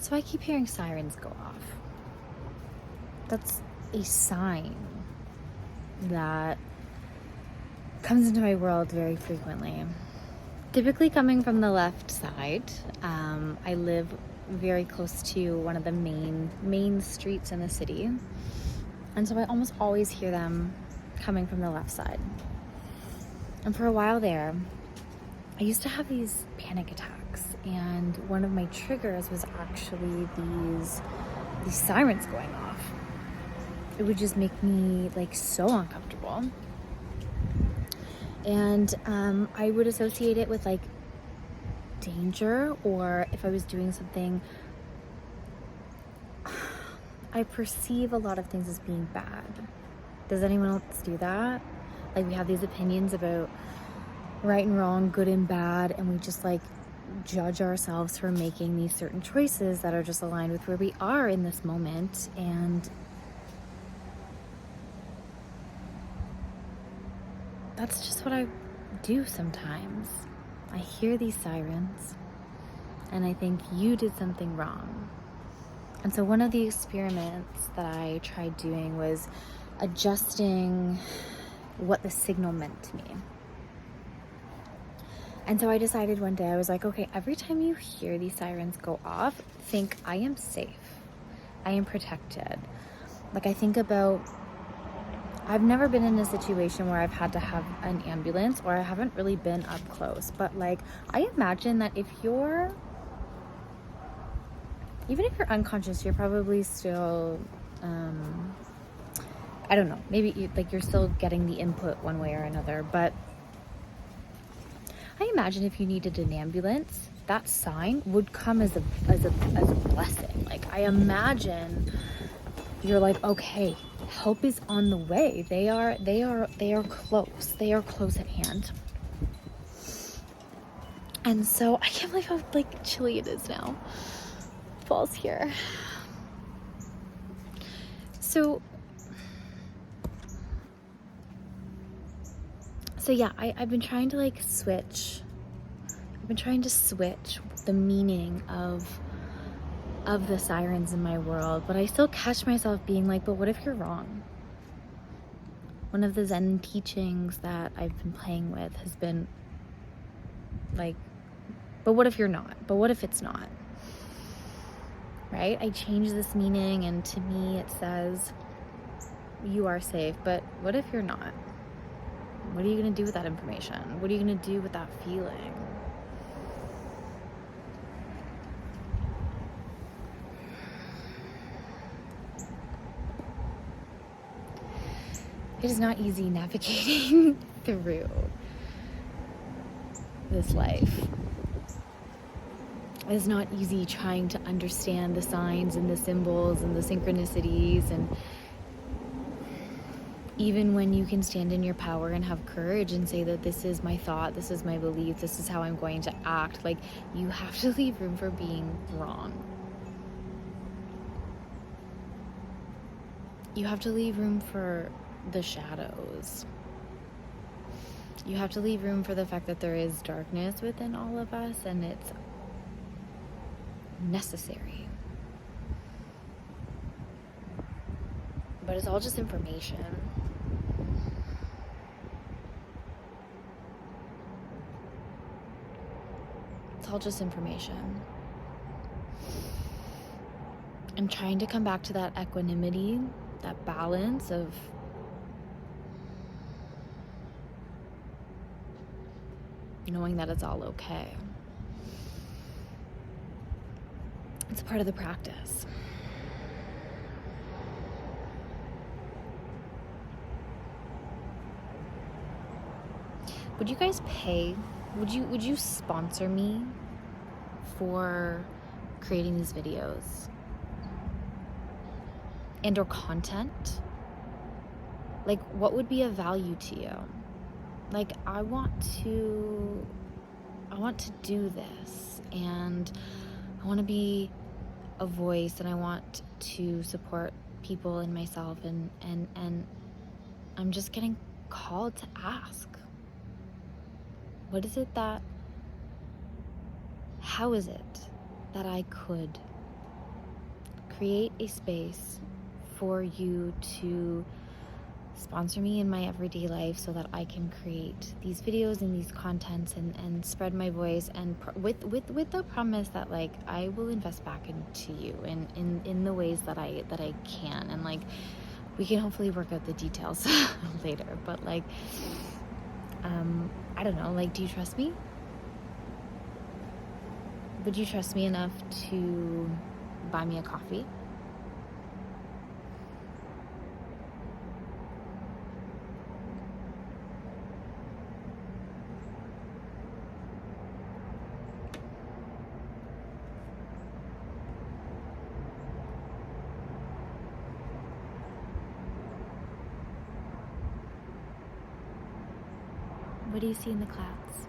So I keep hearing sirens go off. That's a sign that comes into my world very frequently. Typically coming from the left side. I live very close to one of the main streets in the city. And so I almost always hear them coming from the left side. And for a while there, I used to have these panic attacks, and one of my triggers was actually these sirens going off. It would just make me like so uncomfortable. And I would associate it with like danger, or if I was doing something, I perceive a lot of things as being bad. Does anyone else do that? Like, we have these opinions about right and wrong, good and bad, and we just like judge ourselves for making these certain choices that are just aligned with where we are in this moment. And that's just what I do sometimes. I hear these sirens and I think you did something wrong. And so one of the experiments that I tried doing was adjusting what the signal meant to me. And so I decided one day, I was like, okay, every time you hear these sirens go off, think, I am safe. I am protected. Like, I think about, I've never been in a situation where I've had to have an ambulance, or I haven't really been up close. But like, I imagine that even if you're unconscious, you're probably still, I don't know, maybe you're still getting the input one way or another. But I imagine if you needed an ambulance, that sign would come as a blessing. Like, I imagine you're like, okay, help is on the way. They are close. They are close at hand. And so I can't believe how like chilly it is now. Fall's here. So yeah, I've been trying to like switch. I've been trying to switch the meaning of the sirens in my world, but I still catch myself being like, but what if you're wrong? One of the Zen teachings that I've been playing with has been like, but what if you're not? But what if it's not? Right? I change this meaning, and to me it says, you are safe, but what if you're not? What are you going to do with that information? What are you going to do with that feeling? It is not easy navigating through this life. It is not easy trying to understand the signs and the symbols and the synchronicities, and even when you can stand in your power and have courage and say that this is my thought, this is my belief, this is how I'm going to act, like, you have to leave room for being wrong. You have to leave room for the shadows. You have to leave room for the fact that there is darkness within all of us, and it's necessary. But it's all just information. It's all just information. And trying to come back to that equanimity, that balance of knowing that it's all okay. It's part of the practice. Would you guys pay? Would you sponsor me for creating these videos and or content? Like, what would be of value to you? Like, I want to do this, and I want to be a voice, and I want to support people and myself, and I'm just getting called to ask, what is it that, how is it that I could create a space for you to sponsor me in my everyday life so that I can create these videos and these contents and spread my voice, and with the promise that like I will invest back into you in the ways that I can, and like we can hopefully work out the details later, but like I don't know, like, do you trust me? Would you trust me enough to buy me a coffee? What do you see in the clouds?